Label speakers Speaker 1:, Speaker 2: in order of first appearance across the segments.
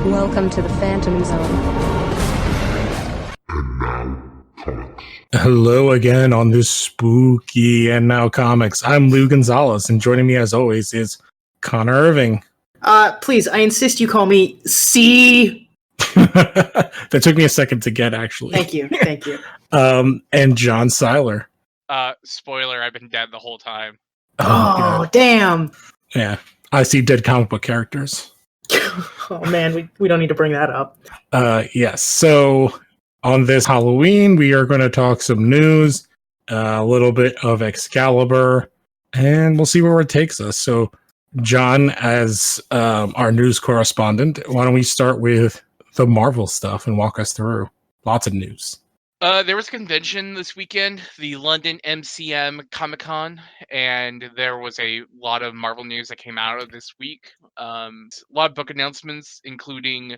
Speaker 1: Welcome to the Phantom Zone.
Speaker 2: Hello again on this spooky and now comics. I'm Lou Gonzalez, and joining me as always is Connor Irving.
Speaker 3: Please, I insist you call me C.
Speaker 2: That took me a second to get, actually.
Speaker 3: Thank you.
Speaker 2: And John Seiler.
Speaker 4: Spoiler, I've been dead the whole time.
Speaker 3: Oh, damn.
Speaker 2: Yeah, I see dead comic book characters.
Speaker 3: Oh man, we don't need to bring that up.
Speaker 2: Yes, so on this Halloween, we are going to talk some news, a little bit of Excalibur, and we'll see where it takes us. So, John, as our news correspondent, why don't we start with the Marvel stuff and walk us through? Lots of news.
Speaker 4: There was a convention this weekend, the London MCM Comic-Con, and there was a lot of Marvel news that came out of this week. A lot of book announcements, including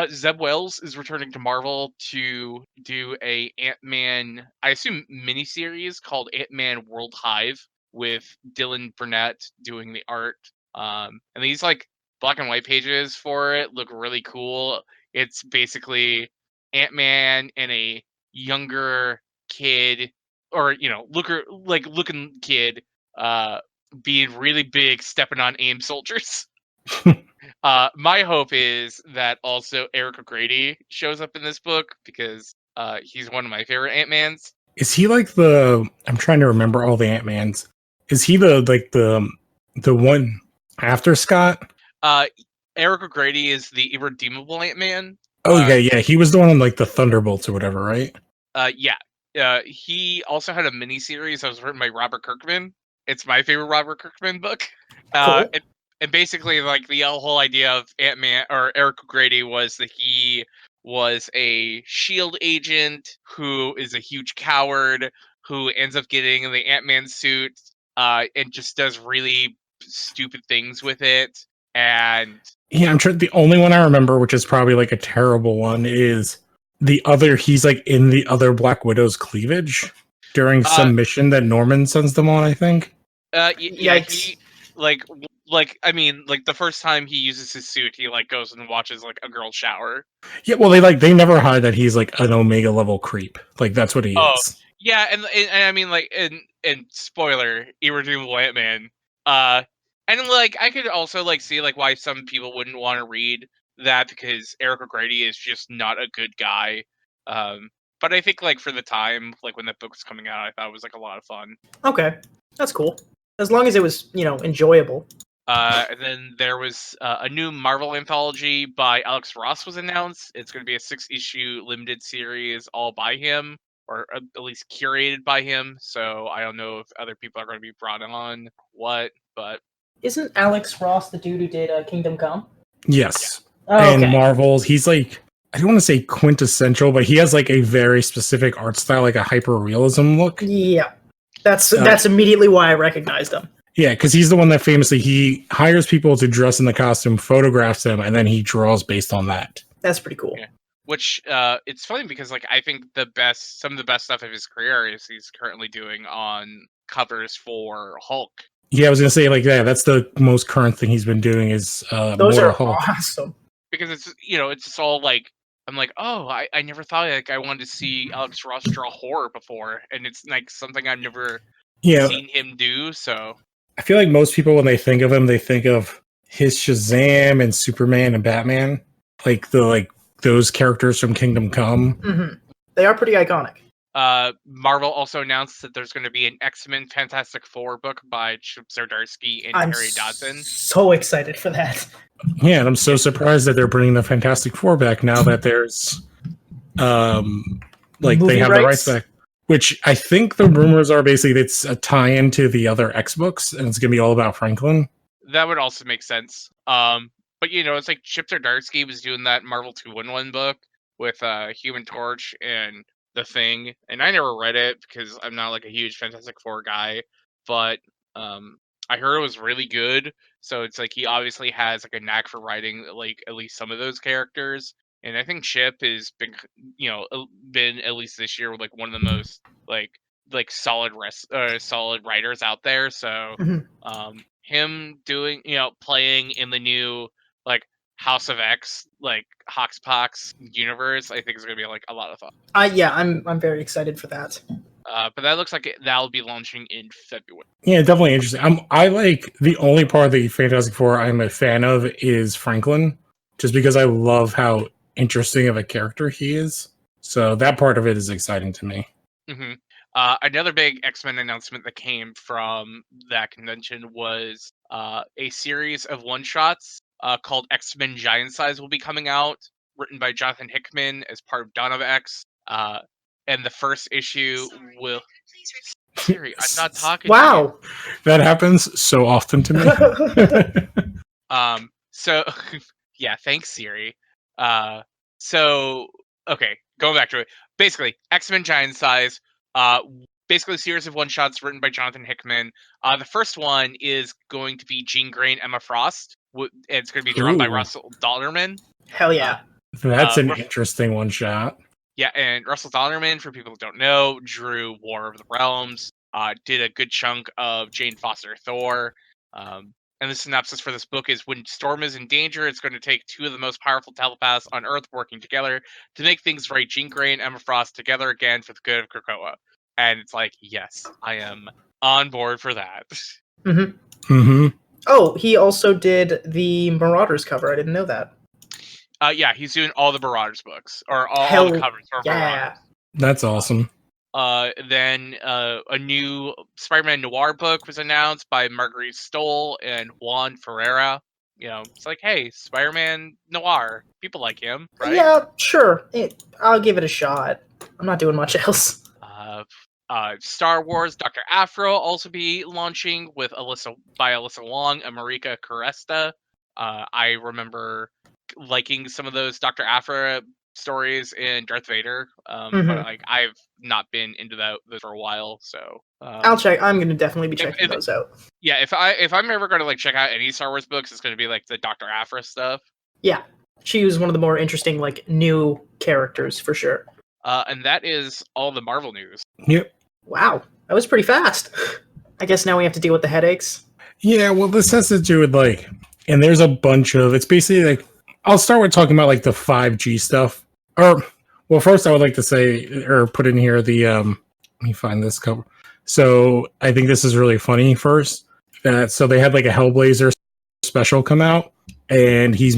Speaker 4: Zeb Wells is returning to Marvel to do a Ant-Man, I assume, miniseries called Ant-Man World Hive, with Dylan Burnett doing the art. And these like black and white pages for it look really cool. It's basically Ant-Man and a younger kid, or looking kid, being really big, stepping on AIM soldiers. My hope is that also Eric O'Grady shows up in this book, because he's one of my favorite Ant-Mans.
Speaker 2: Is he like I'm trying to remember all the Ant-Mans. Is he the one after Scott?
Speaker 4: Eric O'Grady is the irredeemable Ant-Man.
Speaker 2: Oh, yeah. He was the one on like the Thunderbolts or whatever, right?
Speaker 4: Yeah. He also had a miniseries that was written by Robert Kirkman. It's my favorite Robert Kirkman book.
Speaker 3: Cool.
Speaker 4: And basically, like, the whole idea of Ant-Man, or Eric O'Grady, was that he was a SHIELD agent who is a huge coward who ends up getting in the Ant-Man suit and just does really stupid things with it. And
Speaker 2: yeah, I'm sure the only one I remember, which is probably like a terrible one, is he's like in the other Black Widow's cleavage during some mission that Norman sends them on, I think.
Speaker 3: Yikes.
Speaker 4: Like the first time he uses his suit, he like goes and watches like a girl shower.
Speaker 2: Yeah, well, they never hide that he's like an Omega level creep. Like, that's what he is.
Speaker 4: Yeah, and I mean, like, and spoiler, irredeemable Ant-Man. And like, I could also like see like why some people wouldn't want to read that, because Eric O'Grady is just not a good guy. But I think like for the time, like when that book was coming out, I thought it was like a lot of fun.
Speaker 3: Okay, that's cool. As long as it was, enjoyable.
Speaker 4: And then there was a new Marvel anthology by Alex Ross was announced. It's going to be a 6-issue limited series all by him, or at least curated by him. So I don't know if other people are going to be brought on, but
Speaker 3: Isn't Alex Ross the dude who did Kingdom Come?
Speaker 2: Yes.
Speaker 3: Oh,
Speaker 2: and
Speaker 3: okay.
Speaker 2: Marvel's, he's like, I don't want to say quintessential, but he has like a very specific art style, like a hyper-realism look.
Speaker 3: Yeah, that's immediately why I recognized him.
Speaker 2: Yeah, because he's the one that famously, he hires people to dress in the costume, photographs them, and then he draws based on that.
Speaker 3: That's pretty cool.
Speaker 4: Yeah. Which it's funny because like I think some of the best stuff of his career is he's currently doing on covers for Hulk.
Speaker 2: Yeah, I was gonna say, like, yeah, that's the most current thing he's been doing is
Speaker 3: those
Speaker 2: more
Speaker 3: are
Speaker 2: Hulk.
Speaker 3: awesome.
Speaker 4: Because it's it's just all like, I'm like, oh, I never thought like I wanted to see Alex Ross draw horror before, and it's like something I've never seen him do. So
Speaker 2: I feel like most people, when they think of him, they think of his Shazam and Superman and Batman, like those characters from Kingdom Come.
Speaker 3: Mm-hmm. They are pretty iconic.
Speaker 4: Marvel also announced that there's going to be an X-Men Fantastic Four book by Chip Zdarsky and Terry Dodson.
Speaker 3: So excited for that.
Speaker 2: Yeah, and I'm so surprised that they're bringing the Fantastic Four back now that there's they have the rights back. Which I think the rumors are basically it's a tie-in to the other X books, and it's going to be all about Franklin.
Speaker 4: That would also make sense. But it's like Chip Zdarsky was doing that Marvel 211 book with Human Torch and The Thing, and I never read it because I'm not like a huge Fantastic Four guy, but I heard it was really good. So it's like he obviously has like a knack for writing like at least some of those characters. And I think Chip has been at least this year like one of the most like solid writers out there. So him doing playing in the new like House of X, like Hoxpox universe, I think is going to be like a lot of fun.
Speaker 3: Yeah, I'm very excited for that.
Speaker 4: But that looks like that'll be launching in February.
Speaker 2: Yeah, definitely interesting. I like the only part of the Fantastic Four I'm a fan of is Franklin, just because I love how interesting of a character he is. So that part of it is exciting to me.
Speaker 4: Mm-hmm. Another big X-Men announcement that came from that convention was a series of one-shots called X-Men Giant Size will be coming out, written by Jonathan Hickman as part of Dawn of X. And the first issue will... Siri, I'm not talking to
Speaker 3: Wow.
Speaker 2: That happens so often to me.
Speaker 4: you. So, yeah, thanks, Siri. So, okay, going back to it. Basically, X-Men Giant Size, basically a series of one-shots written by Jonathan Hickman. The first one is going to be Jean Grey and Emma Frost. It's going to be drawn by
Speaker 2: Ooh.
Speaker 4: Russell Dollerman.
Speaker 3: Hell yeah.
Speaker 2: That's an interesting one shot.
Speaker 4: Yeah, and Russell Dollerman, for people who don't know, drew War of the Realms, did a good chunk of Jane Foster Thor. And the synopsis for this book is when Storm is in danger, it's going to take two of the most powerful telepaths on Earth working together to make things right. Jean Grey and Emma Frost together again for the good of Krakoa. And it's like, yes, I am on board for that.
Speaker 3: Oh, he also did the Marauders cover. I didn't know that.
Speaker 4: Yeah, he's doing all the Marauders books, or all the covers for Marauders.
Speaker 2: That's awesome.
Speaker 4: Then a new Spider-Man Noir book was announced by Marguerite Stoll and Juan Ferreira. It's like, hey, Spider-Man Noir. People like him, right?
Speaker 3: Yeah, sure. I'll give it a shot. I'm not doing much else.
Speaker 4: Star Wars Dr. Aphro also be launching with Alyssa Wong and Marika Caresta. I remember liking some of those Dr. Aphra stories in Darth Vader, but like I've not been into those for a while, so
Speaker 3: I'll check. I'm gonna definitely be checking those out.
Speaker 4: Yeah, if I'm ever going to like check out any Star Wars books, it's going to be like the Dr. Aphra stuff.
Speaker 3: Yeah, she was one of the more interesting like new characters for sure.
Speaker 4: And that is all the Marvel news.
Speaker 2: Yep.
Speaker 3: Wow, that was pretty fast. I guess now we have to deal with the headaches.
Speaker 2: Yeah, well, this has to do with like, and there's a bunch of, it's basically like, I'll start with talking about like the 5G stuff. Or, well, first I would like to say, or put in here the, let me find this cover. So I think this is really funny first. So they had like a Hellblazer special come out, and he's,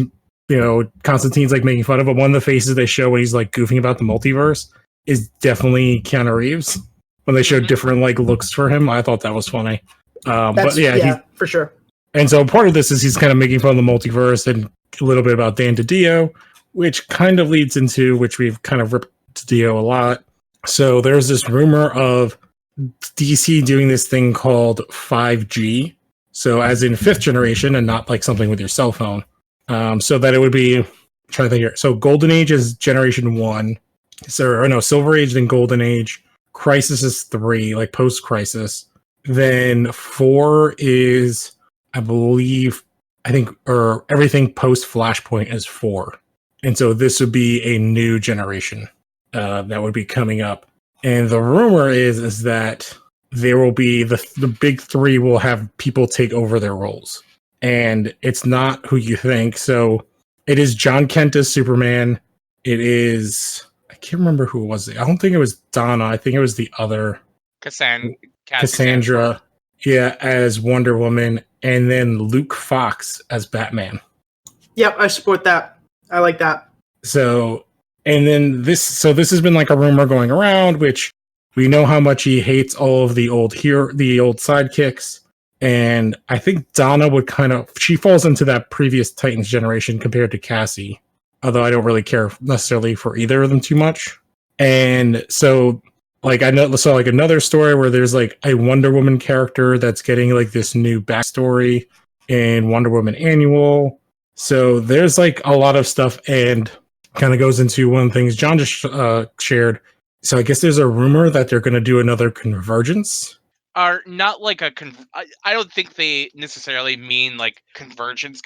Speaker 2: Constantine's like making fun of him. One of the faces they show when he's like goofing about the multiverse is definitely Keanu Reeves. When they showed different like looks for him, I thought that was funny. But yeah,
Speaker 3: for sure.
Speaker 2: And so part of this is he's kind of making fun of the multiverse and a little bit about Dan DiDio, which kind of leads into, which we've kind of ripped DiDio a lot. So there's this rumor of DC doing this thing called 5G. So as in fifth generation and not like something with your cell phone. So that it would be, I'm trying to think here. So Golden Age is generation 1. Silver Age, then Golden Age. Crisis is 3, like post-crisis. Then 4 is, or everything post-Flashpoint is 4. And so this would be a new generation that would be coming up. And the rumor is that there will be, the big 3 will have people take over their roles. And it's not who you think. So it is John Kent as Superman. It is... I can't remember who it was. I don't think it was Donna. I think it was the other Cassandra. Yeah, as Wonder Woman, and then Luke Fox as Batman.
Speaker 3: Yep, I support that. I like that.
Speaker 2: So, and then this has been like a rumor going around, which we know how much he hates all of the old sidekicks, and I think Donna would she falls into that previous Titans generation compared to Cassie. Although I don't really care necessarily for either of them too much. And so, like, I saw like another story where there's like a Wonder Woman character that's getting like this new backstory in Wonder Woman Annual. So there's like a lot of stuff, and kind of goes into one of the things John just shared. So I guess there's a rumor that they're going to do another Convergence.
Speaker 4: Are not like I don't think they necessarily mean like convergence,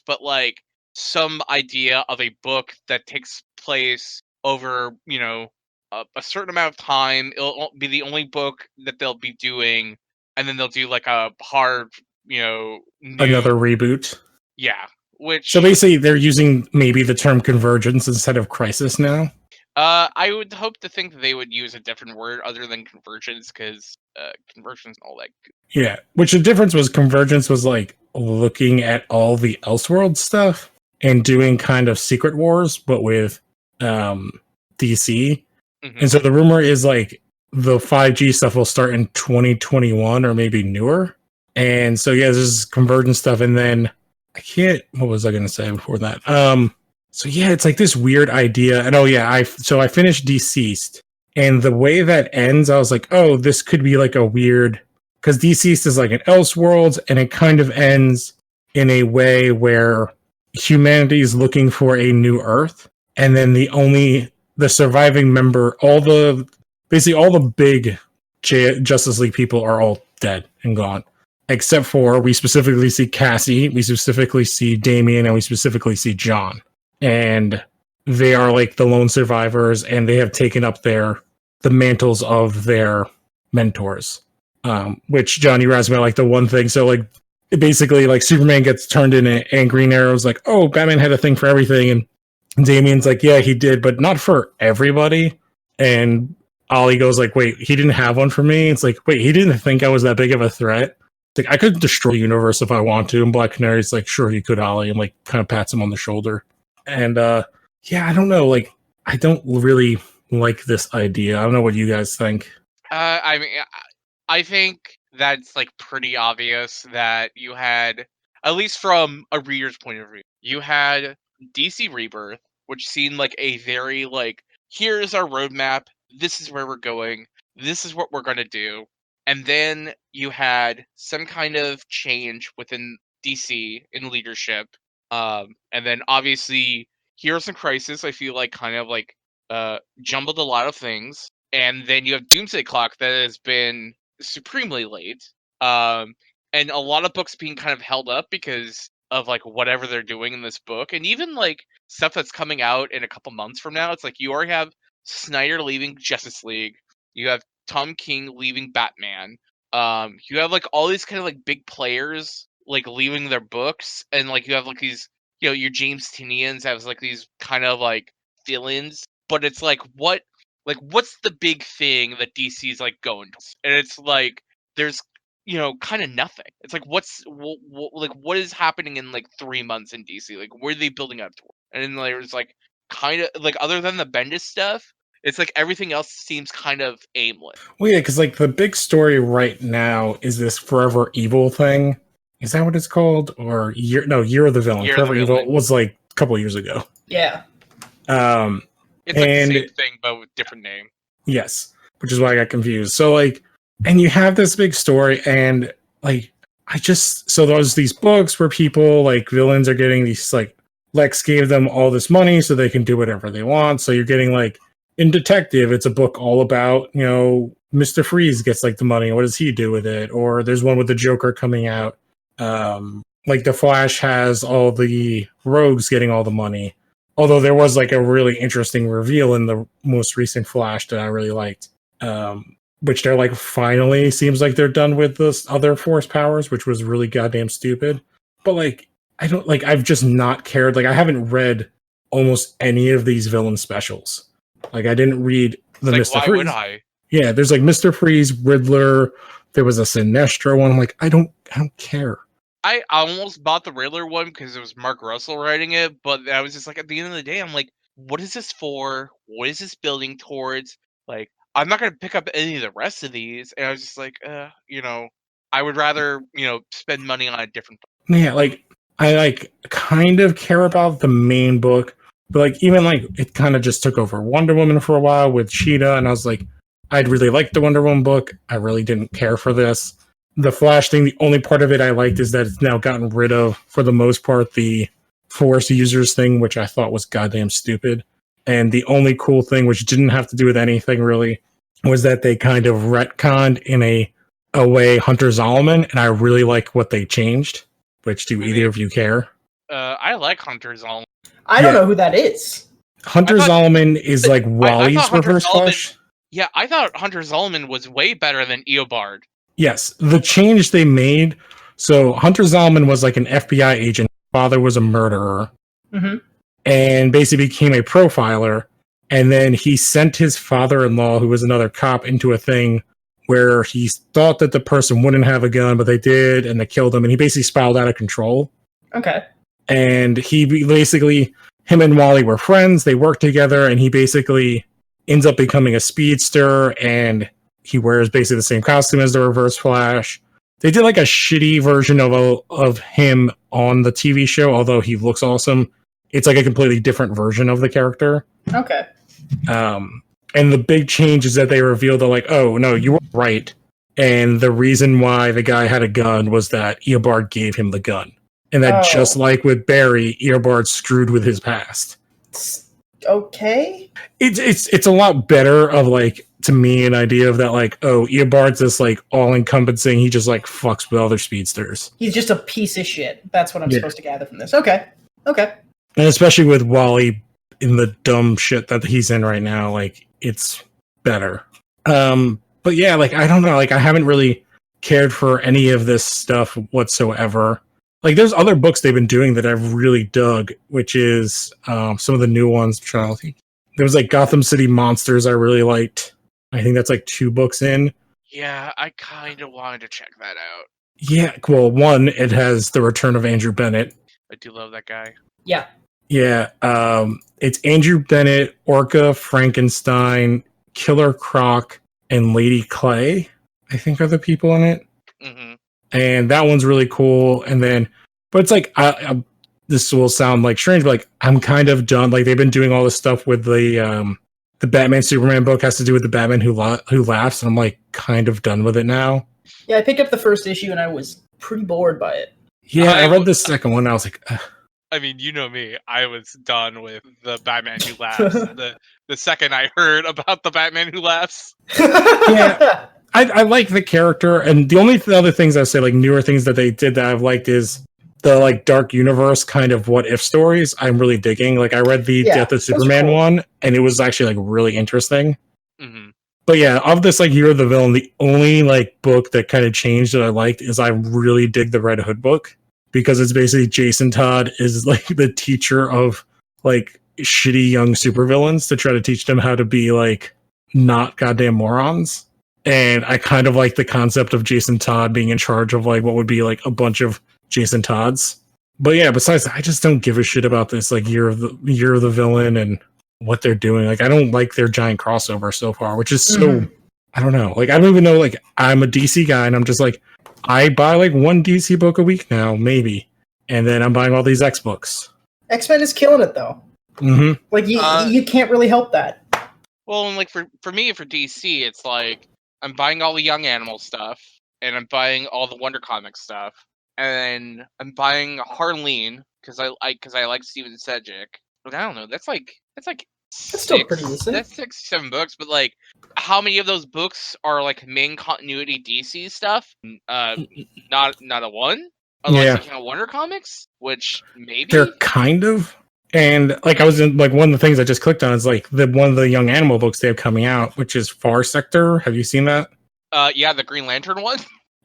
Speaker 4: but like some idea of a book that takes place over, a certain amount of time. It'll be the only book that they'll be doing, and then they'll do like a hard,
Speaker 2: another reboot.
Speaker 4: Yeah, which
Speaker 2: So basically, they're using maybe the term convergence instead of crisis now.
Speaker 4: I would hope to think that they would use a different word other than convergence, because convergence and all that.
Speaker 2: Yeah, which the difference was convergence was like looking at all the Elseworld stuff and doing kind of Secret Wars, but with DC.
Speaker 4: Mhm.
Speaker 2: And so the rumor is like the 5G stuff will start in 2021 or maybe newer. And so yeah, this is convergence stuff, and then what was I gonna say before that? So yeah, it's like this weird idea. And oh yeah, I finished Deceased, and the way that ends, I was like, oh, this could be like a weird, because Deceased is like an Elseworlds, and it kind of ends in a way where humanity is looking for a new Earth, and then the surviving member, basically all the big Justice League people are all dead and gone, except for we specifically see Cassie, we specifically see Damian, and we specifically see John. And they are like the lone survivors, and they have taken up the mantles of their mentors. Which, John, you asked about like the one thing. So like basically like Superman gets turned in, and Green Arrow's like, oh, Batman had a thing for everything, and Damian's like, yeah, he did, but not for everybody. And Ollie goes like, wait, he didn't have one for me? It's like, wait, he didn't think I was that big of a threat? It's like, I could destroy the universe if I want to. And Black Canary's like, sure, you could, Ollie, and like kind of pats him on the shoulder. And yeah, I don't know, like, I don't really like this idea. I don't know what you guys think.
Speaker 4: I mean, I think that's like pretty obvious that you had, at least from a reader's point of view, you had DC Rebirth, which seemed like a very like, here's our roadmap, this is where we're going, this is what we're gonna do. And then you had some kind of change within DC in leadership. And then obviously Heroes in Crisis, I feel like kind of like jumbled a lot of things. And then you have Doomsday Clock that has been supremely late. And a lot of books being kind of held up because of like whatever they're doing in this book. And even like stuff that's coming out in a couple months from now. It's like you already have Snyder leaving Justice League. You have Tom King leaving Batman. You have like all these kind of like big players like leaving their books, and like you have like these, you know, your James Tinians has like these kind of like villains, but it's like what's the big thing that DC's like going to? And it's like there's, you know, kind of nothing. It's like what is happening in like 3 months in DC? Like where are they building up to? And then there's like kind of like, other than the Bendis stuff, it's like everything else seems kind of aimless.
Speaker 2: Well, yeah, because like the big story right now is this Forever Evil thing. Is that what it's called? Or Year of the Villain.
Speaker 4: Year of the
Speaker 2: Forever Evil
Speaker 4: Villain.
Speaker 2: was like a couple years ago.
Speaker 3: Yeah.
Speaker 4: It's like the same thing but with different name.
Speaker 2: Yes, which is why I got confused. So like, and you have this big story, and like, so there's these books where people like villains are getting these, like, Lex gave them all this money so they can do whatever they want. So you're getting like, in Detective, it's a book all about, you know, Mr. Freeze gets like the money. What does he do with it? Or there's one with the Joker coming out. Like the Flash has all the rogues getting all the money. Although there was like a really interesting reveal in the most recent Flash that I really liked. Which they're like, finally seems like they're done with this other force powers, which was really goddamn stupid. But like, I've just not cared. Like, I haven't read almost any of these villain specials. Like, I didn't read the
Speaker 4: Like,
Speaker 2: Mr.
Speaker 4: why
Speaker 2: Freeze.
Speaker 4: would I?
Speaker 2: Yeah, there's like Mr. Freeze, Riddler. There was a Sinestro one. I'm like, I don't care.
Speaker 4: I almost bought the Riddler one because it was Mark Russell writing it, but I was just like, at the end of the day, I'm like, what is this for? What is this building towards? Like, I'm not gonna pick up any of the rest of these. And I was just like, you know, I would rather, you know, spend money on a different book.
Speaker 2: Yeah, like, I like kind of care about the main book, but like, even like, it kind of just took over Wonder Woman for a while with Cheetah, and I was like, I'd really liked the Wonder Woman book. I really didn't care for this. The Flash thing, the only part of it I liked is that it's now gotten rid of, for the most part, the Force users thing, which I thought was goddamn stupid. And the only cool thing, which didn't have to do with anything really, was that they kind of retconned in a way Hunter Zolomon, and I really like what they changed. Which, do either of you care?
Speaker 4: I like Hunter Zolomon.
Speaker 3: I don't know who that is.
Speaker 2: Hunter Zolomon is like Wally's Reverse Flash.
Speaker 4: Yeah, I thought Hunter Zolomon was way better than Eobard.
Speaker 2: Yes, the change they made. So Hunter Zolomon was like an FBI agent father was a murderer
Speaker 3: Mm-hmm.
Speaker 2: and basically became a profiler. And then he sent his father-in-law, who was another cop, into a thing where he thought that the person wouldn't have a gun, but they did, and they killed him. And he basically spiraled out of control.
Speaker 3: Okay.
Speaker 2: And he basically, him and Wally were friends. They worked together, and he basically ends up becoming a speedster, and he wears basically the same costume as the Reverse Flash. They did like a shitty version of him on the TV show, although he looks awesome. It's like a completely different version of the character.
Speaker 3: Okay.
Speaker 2: And the big change is that they revealed that, like, oh, no, you were right. And the reason why the guy had a gun was that Eobard gave him the gun. And that just like with Barry, Eobard screwed with his past.
Speaker 3: Okay.
Speaker 2: It's a lot better of, like, to me, an idea of that, like, oh, Eobard's this, like, all-encompassing, he just, like, fucks with other speedsters.
Speaker 3: He's just a piece of shit. That's what I'm supposed to gather from this. Okay. Okay.
Speaker 2: And especially with Wally in the dumb shit that he's in right now, like, it's better. But yeah, like, I don't know, like, I haven't really cared for any of this stuff whatsoever. Like, there's other books they've been doing that I've really dug, which is some of the new ones. There was, like, Gotham City Monsters I really liked. I think that's, like, 2 books in.
Speaker 4: Yeah, I kind of wanted to check that out.
Speaker 2: Yeah, well, one, it has the return of Andrew Bennett.
Speaker 4: I do love that guy.
Speaker 3: Yeah.
Speaker 2: Yeah, it's Andrew Bennett, Orca, Frankenstein, Killer Croc, and Lady Clay, I think, are the people in it.
Speaker 4: Mm-hmm.
Speaker 2: And that one's really cool. And then, but it's like, this will sound like strange, but like, I'm kind of done. Like, they've been doing all this stuff with the Batman Superman book has to do with the Batman who laughs, and I'm like kind of done with it now.
Speaker 3: Yeah, I picked up the first issue and I was pretty bored by it.
Speaker 2: Yeah, I read the second one. And I was like, ugh.
Speaker 4: I mean, you know me. I was done with the Batman Who Laughs. the second I heard about the Batman Who Laughs.
Speaker 2: Yeah. I like the character, and the only other things I say, like, newer things that they did that I've liked is the, like, Dark Universe kind of what if stories. I'm really digging. Like, I read the Death of Superman one, and it was actually, like, really interesting.
Speaker 4: Mm-hmm.
Speaker 2: But yeah, of this, like, Year of the Villain, the only, like, book that kind of changed that I liked is I really dig the Red Hood book, because it's basically Jason Todd is, like, the teacher of, like, shitty young supervillains to try to teach them how to be, like, not goddamn morons. And I kind of like the concept of Jason Todd being in charge of, like, what would be, like, a bunch of Jason Todds. But yeah, besides that, I just don't give a shit about this, like, Year of the Villain and what they're doing. Like, I don't like their giant crossover so far, which is so, I don't know. Like, I don't even know, like, I'm a DC guy, and I'm just like, I buy, like, one DC book a week now, maybe. And then I'm buying all these X books.
Speaker 3: X-Men is killing it, though.
Speaker 2: Mm-hmm.
Speaker 3: Like, you can't really help that.
Speaker 4: Well, and, like, for me, for DC, it's like, I'm buying all the Young Animal stuff, and I'm buying all the Wonder Comics stuff, and then I'm buying Harleen because I like Steven Sedgwick. But I don't know. That's
Speaker 3: still pretty decent.
Speaker 4: That's 6-7 books, but like, how many of those books are like main continuity DC stuff? Not a one. Unless you count Wonder Comics, which maybe
Speaker 2: they're kind of. And like, I was in, like, one of the things I just clicked on is like one of the Young Animal books they have coming out, which is Far Sector. Have you seen that?
Speaker 4: Yeah, the Green Lantern one.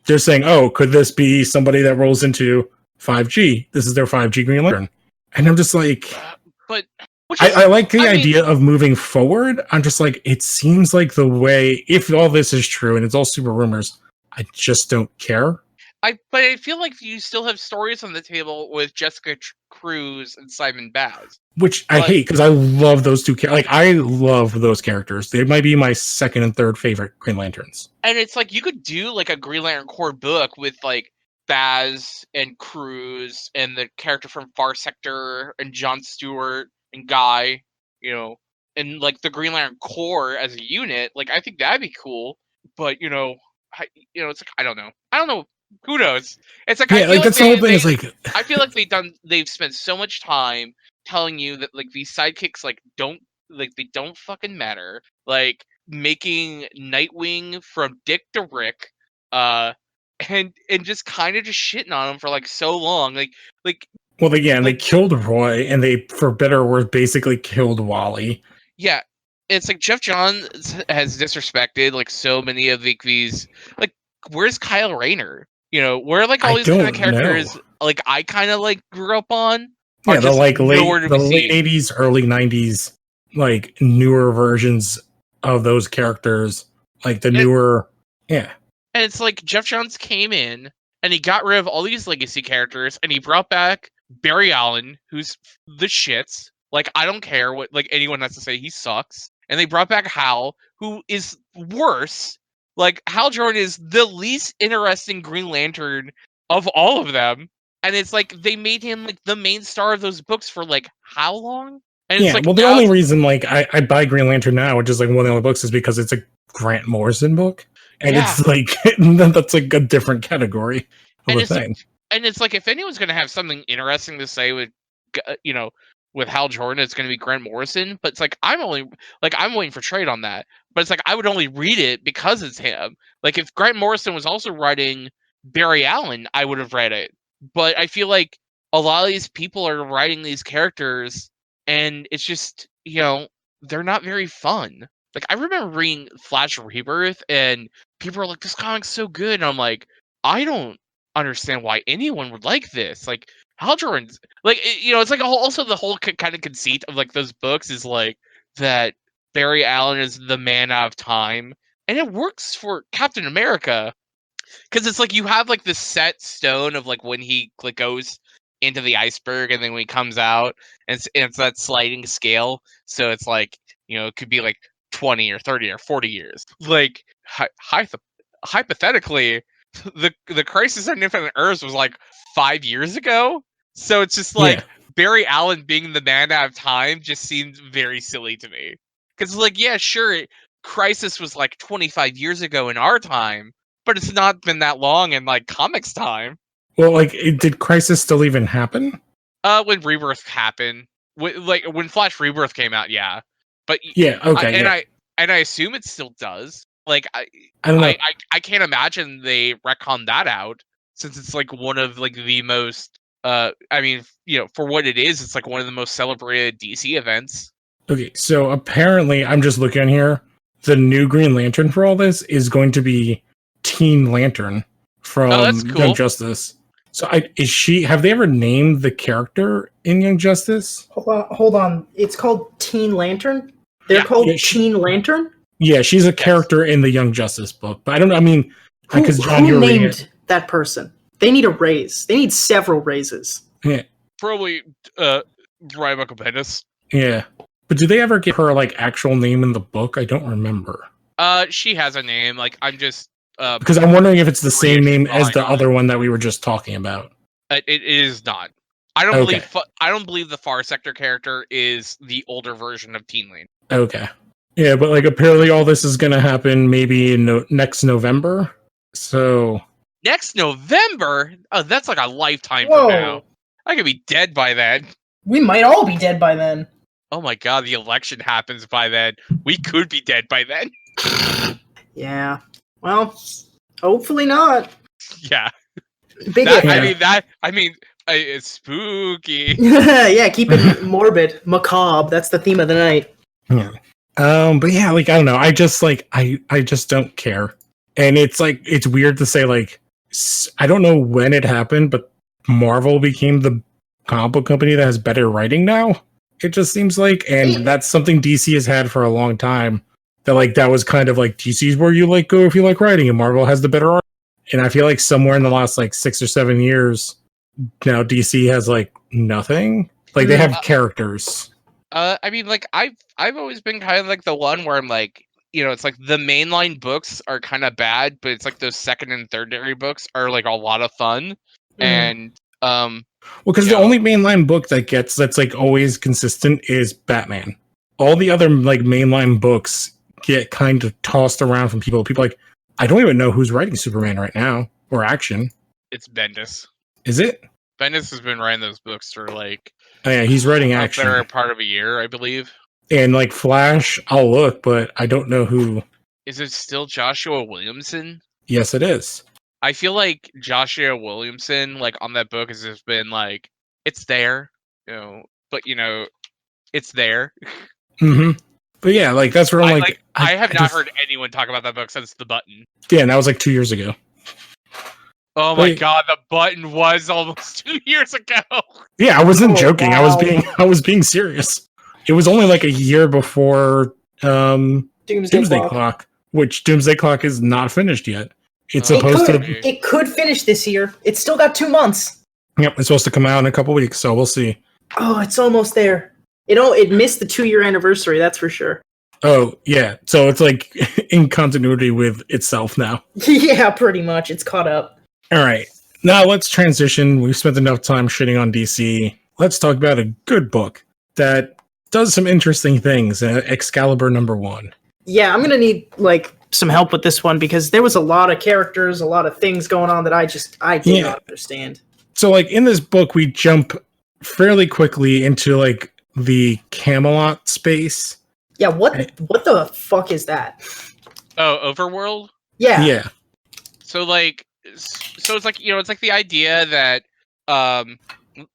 Speaker 2: They're saying, oh, could this be somebody that rolls into 5G? This is their 5G Green Lantern. And I'm just like,
Speaker 4: but
Speaker 2: I like the idea of moving forward. I'm just like, it seems like the way, if all this is true and it's all super rumors, I just don't care.
Speaker 4: But I feel like you still have stories on the table with Jessica Cruz and Simon Baz,
Speaker 2: which I hate because I love those two. Like, I love those characters. They might be my second and third favorite Green Lanterns.
Speaker 4: And it's like you could do like a Green Lantern core book with like Baz and Cruz and the character from Far Sector and Jon Stewart and Guy, you know, and like the Green Lantern Corps as a unit. Like, I think that'd be cool. But it's like I don't know. Who knows? It's like,
Speaker 2: yeah, that's the whole thing. Is like,
Speaker 4: I feel like they've spent so much time telling you that like these sidekicks they don't fucking matter. Like making Nightwing from Dick to Rick, and just kind of just shitting on him for like so long. Well,
Speaker 2: and they killed Roy, and they, for better or worse, basically killed Wally.
Speaker 4: Yeah, it's like Jeff Johns has disrespected like so many of these. Like, where's Kyle Rayner? Where are like all these kind of characters like I kind of like grew up on are
Speaker 2: Yeah, the
Speaker 4: just
Speaker 2: like
Speaker 4: nowhere to be
Speaker 2: late
Speaker 4: seen.
Speaker 2: 80s, early 90s, like newer versions of those characters, like the newer, yeah.
Speaker 4: And it's like Jeff Johns came in and he got rid of all these legacy characters and he brought back Barry Allen, who's the shits. Like I don't care what like anyone has to say, he sucks. And they brought back Hal, who is worse. Like Hal Jordan is the least interesting Green Lantern of all of them. And it's like they made him like the main star of those books for like how long? And it's
Speaker 2: Yeah,
Speaker 4: like
Speaker 2: well, the
Speaker 4: now
Speaker 2: only reason like I buy Green Lantern now, which is like one of the only books, is because it's a Grant Morrison book, and
Speaker 4: yeah.
Speaker 2: it's like that's like a different category of
Speaker 4: And
Speaker 2: a
Speaker 4: it's
Speaker 2: thing.
Speaker 4: and it's like if anyone's gonna have something interesting to say with with Hal Jordan, it's gonna be Grant Morrison. But it's like I'm waiting for trade on that. But it's like I would only read it because it's him. Like if Grant Morrison was also writing Barry Allen, I would have read it. But I feel like a lot of these people are writing these characters, and it's just they're not very fun. Like I remember reading Flash Rebirth, and people are like, "This comic's so good," and I'm like, I don't understand why anyone would like this. Like Hal Jordan's like it's like also the whole kind of conceit of like those books is like that Barry Allen is the man out of time, and it works for Captain America because it's like you have like the set stone of like when he like goes into the iceberg and then when he comes out, and it's that sliding scale. So it's like it could be like 20 or 30 or 40 years. Like hypothetically, the Crisis on Infinite Earths was like 5 years ago. So it's just
Speaker 2: Yeah.
Speaker 4: like Barry Allen being the man out of time just seemed very silly to me. Because like yeah, sure, Crisis was like 25 years ago in our time, but it's not been that long in like comics time.
Speaker 2: Well, like, did Crisis still even happen?
Speaker 4: When Rebirth happened, when Flash Rebirth came out, yeah. But
Speaker 2: Yeah. Okay. Yeah.
Speaker 4: I assume it still does. Like
Speaker 2: I don't know.
Speaker 4: I can't imagine they retcon that out since it's like one of like the most I mean for what it is, it's like one of the most celebrated DC events.
Speaker 2: Okay, so apparently, I'm just looking here. The new Green Lantern for all this is going to be Teen Lantern
Speaker 4: Oh, that's
Speaker 2: from Young
Speaker 4: cool.
Speaker 2: Justice. So, is she? Have they ever named the character in Young Justice?
Speaker 3: Hold on. It's called Teen Lantern? They're
Speaker 4: Yeah.
Speaker 3: called
Speaker 2: Yeah,
Speaker 3: Teen Lantern?
Speaker 2: Yeah, she's a character in the Young Justice book, but I don't know. I mean,
Speaker 3: Who,
Speaker 2: because John,
Speaker 3: who
Speaker 2: you're reading
Speaker 3: named
Speaker 2: it.
Speaker 3: that person? They need a raise. They need several raises.
Speaker 2: Yeah,
Speaker 4: Probably Brian Michael Bendis.
Speaker 2: yeah. But do they ever give her like actual name in the book? I don't remember.
Speaker 4: She has a name. Like I'm just
Speaker 2: Because I'm wondering if it's the same name as
Speaker 4: drawing
Speaker 2: the
Speaker 4: on
Speaker 2: other one that we were just talking about.
Speaker 4: it is not. I don't
Speaker 2: Okay.
Speaker 4: believe the Far Sector character is the older version of Teen Lane.
Speaker 2: Okay. Yeah, but like apparently all this is going to happen maybe in next November. So
Speaker 4: Next November? Oh, that's like a lifetime
Speaker 3: Whoa.
Speaker 4: from now. I could be dead by then.
Speaker 3: We might all be dead by then.
Speaker 4: Oh my god, the election happens by then. We could be dead by then.
Speaker 3: Yeah. Well, hopefully not.
Speaker 4: Yeah.
Speaker 3: Big
Speaker 4: That,
Speaker 3: if.
Speaker 4: I mean, it's spooky.
Speaker 3: Yeah, keep it morbid, macabre. That's the theme of the night.
Speaker 2: yeah. But yeah, like I don't know. I just like I just don't care. And it's like it's weird to say like I don't know when it happened, but Marvel became the comic book company that has better writing now. It just seems like, and that's something DC has had for a long time. That was kind of like DC's where you like go if you like writing, and Marvel has the better art. And I feel like somewhere in the last like 6 or 7 years, now DC has like nothing. Like they have characters.
Speaker 4: I mean, like I've always been kind of like the one where I'm like, it's like the mainline books are kind of bad, but it's like those second and tertiary books are like a lot of fun. And
Speaker 2: Well, because the only mainline book that's like always consistent is Batman. All the other like mainline books get kind of tossed around from people. People like, I don't even know who's writing Superman right now or Action.
Speaker 4: it's Bendis.
Speaker 2: Is it?
Speaker 4: Bendis has been writing those books for like
Speaker 2: Oh, yeah, he's writing
Speaker 4: a
Speaker 2: Action.
Speaker 4: better part of a year, I believe.
Speaker 2: And like Flash, I'll look, but I don't know who.
Speaker 4: Is it still Joshua Williamson?
Speaker 2: Yes, it is.
Speaker 4: I feel like Joshua Williamson, like on that book, has just been like, it's there, but it's there.
Speaker 2: Mm-hmm. But yeah, like that's where I'm like,
Speaker 4: I have not heard anyone talk about that book since The Button.
Speaker 2: Yeah, and that was like 2 years ago.
Speaker 4: Oh my
Speaker 2: Wait.
Speaker 4: god, the button was almost 2 years ago.
Speaker 2: Yeah, I wasn't
Speaker 3: Oh,
Speaker 2: joking.
Speaker 3: wow.
Speaker 2: I was being serious. It was only like a year before Doomsday Clock, which Doomsday Clock is not finished yet. It's
Speaker 4: Oh,
Speaker 2: supposed to.
Speaker 4: okay.
Speaker 3: It could finish this year. It's still got 2 months.
Speaker 2: Yep, it's supposed to come out in a couple weeks, so we'll see.
Speaker 3: Oh, it's almost there. It missed the 2-year anniversary, that's for sure.
Speaker 2: Oh yeah, so it's like in continuity with itself now.
Speaker 3: Yeah, pretty much. It's caught up.
Speaker 2: All right, now let's transition. We've spent enough time shitting on DC. Let's talk about a good book that does some interesting things. Excalibur #1.
Speaker 3: Yeah, I'm gonna need some help with this one because there was a lot of characters, a lot of things going on that I did not understand.
Speaker 2: So like in this book, we jump fairly quickly into like the Camelot space.
Speaker 3: Yeah, what the fuck is that?
Speaker 4: Oh, Overworld?
Speaker 3: Yeah.
Speaker 2: Yeah.
Speaker 4: So it's like, it's like the idea that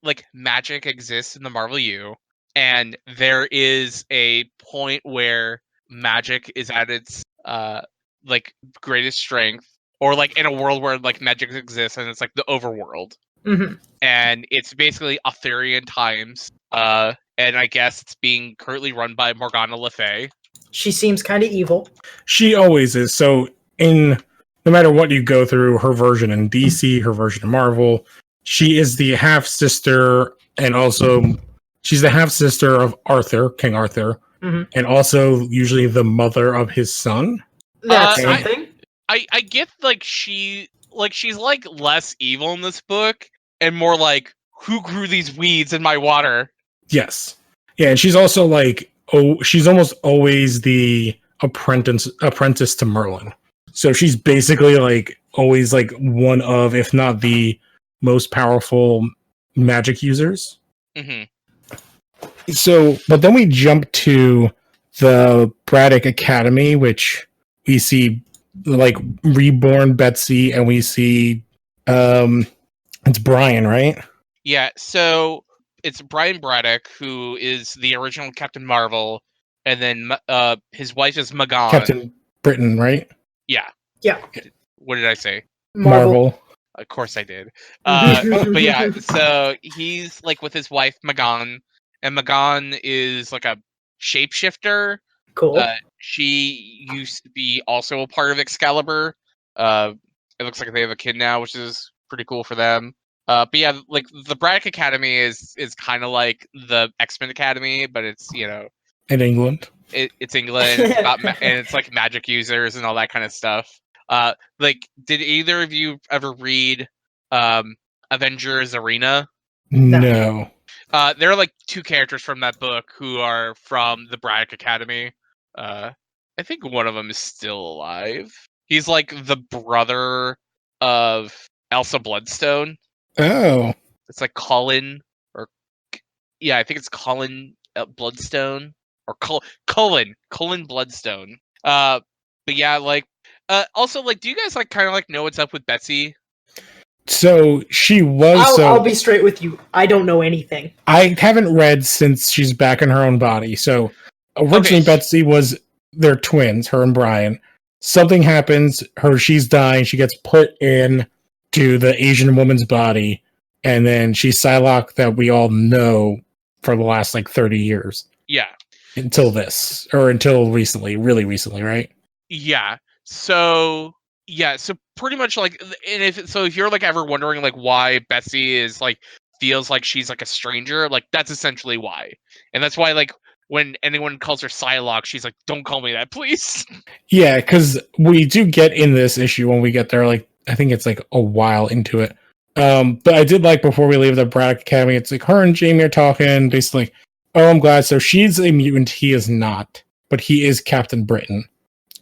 Speaker 4: like magic exists in the Marvel U, and there is a point where magic is at its like greatest strength, or like in a world where like magic exists and it's like the overworld.
Speaker 3: Mm-hmm.
Speaker 4: And it's basically Arthurian times. And I guess it's being currently run by Morgana Le Fay.
Speaker 3: She seems kind of evil.
Speaker 2: She always is. So no matter what you go through, her version in DC, her version in Marvel, she is the half sister, and also she's the half sister of Arthur, King Arthur, and also usually the mother of his son.
Speaker 3: That's something.
Speaker 4: I get she's like less evil in this book and more like, who grew these weeds in my water?
Speaker 2: Yes. Yeah, and she's also like, she's almost always the apprentice to Merlin. So she's basically like always like one of, if not the most powerful magic users.
Speaker 4: Mm-hmm.
Speaker 2: So, but then we jump to the Braddock Academy, which we see like reborn Betsy, and we see it's Brian, right?
Speaker 4: Yeah, so it's Brian Braddock, who is the original Captain Marvel, and then his wife is Magan.
Speaker 2: Captain Britain, right?
Speaker 4: Yeah.
Speaker 3: Yeah.
Speaker 4: What did I say?
Speaker 2: Marvel.
Speaker 4: Of course I did. But yeah, so he's like with his wife Magan, and Magan is like a shapeshifter.
Speaker 3: Cool.
Speaker 4: She used to be also a part of Excalibur. It looks like they have a kid now, which is pretty cool for them. But yeah, like the Braddock Academy is kind of like the X-Men Academy, but it's
Speaker 2: in England.
Speaker 4: It's England, and it's like magic users and all that kind of stuff. Like, did either of you ever read Avengers Arena?
Speaker 2: No.
Speaker 4: There are like 2 characters from that book who are from the Braddock Academy. I think one of them is still alive. He's like the brother of Elsa Bloodstone.
Speaker 2: Oh.
Speaker 4: It's like Colin, or yeah, I think it's Colin Bloodstone, or Colin Bloodstone. But yeah, like also, like, do you guys like kind of like know what's up with Betsy?
Speaker 2: So she was.
Speaker 3: I'll be straight with you. I don't know anything.
Speaker 2: I haven't read since she's back in her own body. So originally, Betsy was they're twins, her and Brian. Something happens, she's dying. She gets put in to the Asian woman's body, and then she's Psylocke that we all know for the last like 30 years.
Speaker 4: Yeah.
Speaker 2: Until recently, really recently, right?
Speaker 4: Yeah. So pretty much like, and if you're like ever wondering like why Betsy is like feels like she's like a stranger, like that's essentially why. And that's why like when anyone calls her Psylocke, she's like, don't call me that, please.
Speaker 2: Yeah, because we do get in this issue when we get there, like I think it's like a while into it. But I did like before we leave the Braddock Academy, it's like her and Jamie are talking, basically, oh, I'm glad. So she's a mutant, he is not, but he is Captain Britain.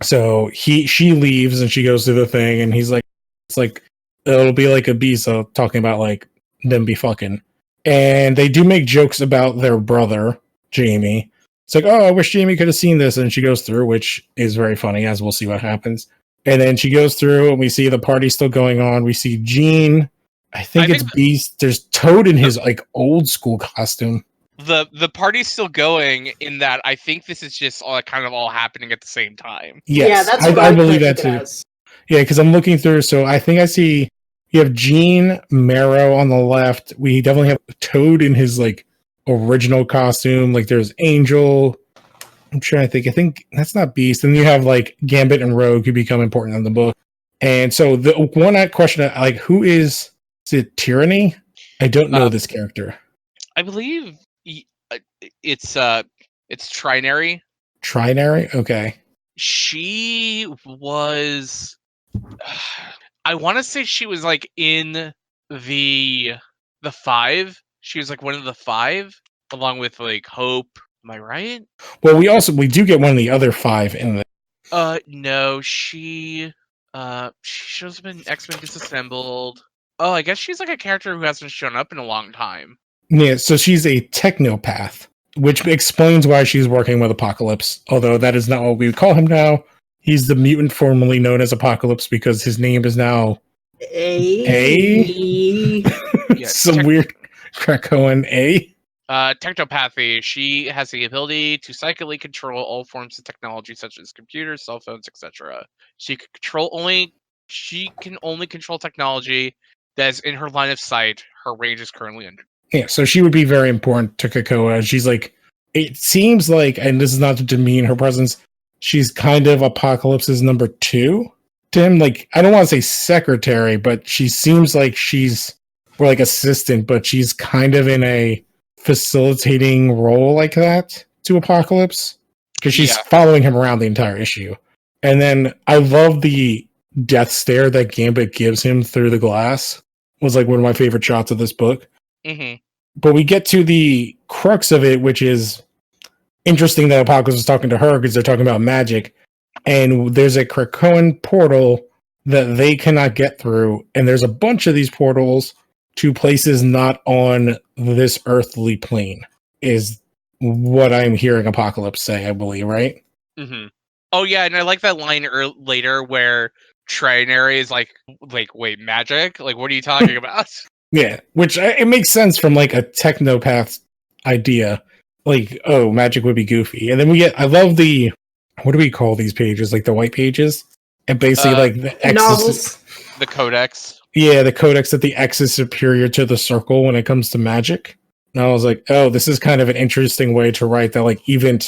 Speaker 2: So she leaves and she goes through the thing, and he's like, it's like it'll be like a Ibiza talking about like them be fucking. And they do make jokes about their brother, Jamie. It's like, oh, I wish Jamie could have seen this. And she goes through, which is very funny, as we'll see what happens. And then she goes through, and we see the party still going on. We see Jean. I think it's Beast. There's Toad in his like old school costume.
Speaker 4: The party's still going, in that I think this is just all kind of all happening at the same time.
Speaker 2: Yes,
Speaker 3: yeah, that's
Speaker 2: I believe that too. Yeah, because I'm looking through, so I think I see You have Gene Marrow on the left. We definitely have Toad in his like original costume. Like there's Angel. I'm trying to think. I think that's not Beast. And you have like Gambit and Rogue who become important in the book. And so the one question, like, who is it? Tyranny? I don't know this character.
Speaker 4: I believe it's Trinary.
Speaker 2: Trinary? Okay.
Speaker 4: She was. I want to say she was like in the five. She was like one of the five, along with like Hope. Am I right?
Speaker 2: Well, we do get one of the other 5 in the.
Speaker 4: No, she shows up in X-Men Disassembled. Oh, I guess she's like a character who hasn't shown up in a long time.
Speaker 2: Yeah, so she's a technopath, which explains why she's working with Apocalypse, although that is not what we would call him now. He's the mutant formerly known as Apocalypse because his name is now A?
Speaker 4: Yeah,
Speaker 2: Some weird Krakoan A.
Speaker 4: Technopathy. She has the ability to psychically control all forms of technology, such as computers, cell phones, etc. She can only control technology that is in her line of sight. Her range is currently under.
Speaker 2: Yeah, so she would be very important to Krakoa. She's like, it seems like, and this is not to demean her presence, she's kind of Apocalypse's number 2 to him. Like, I don't want to say secretary, but she seems like she's more like assistant, but she's kind of in a facilitating role like that to Apocalypse because she's following him around the entire issue. And then I love the death stare that Gambit gives him through the glass. Was like one of my favorite shots of this book.
Speaker 4: Mm-hmm.
Speaker 2: But we get to the crux of it, which is interesting that Apocalypse is talking to her because they're talking about magic. And there's a Krakoan portal that they cannot get through. And there's a bunch of these portals to places not on this earthly plane, is what I'm hearing Apocalypse say, I believe, right?
Speaker 4: Mm-hmm. Oh, yeah, and I like that line later where Trinary is like, wait, magic? Like, what are you talking about?
Speaker 2: Yeah, which it makes sense from like a technopath idea. Like, oh, magic would be goofy. And then I love what do we call these pages? Like the white pages? And basically like the X
Speaker 3: novels.
Speaker 4: The codex.
Speaker 2: Yeah, the codex that the X is superior to the circle when it comes to magic. And I was like, oh, this is kind of an interesting way to write that like even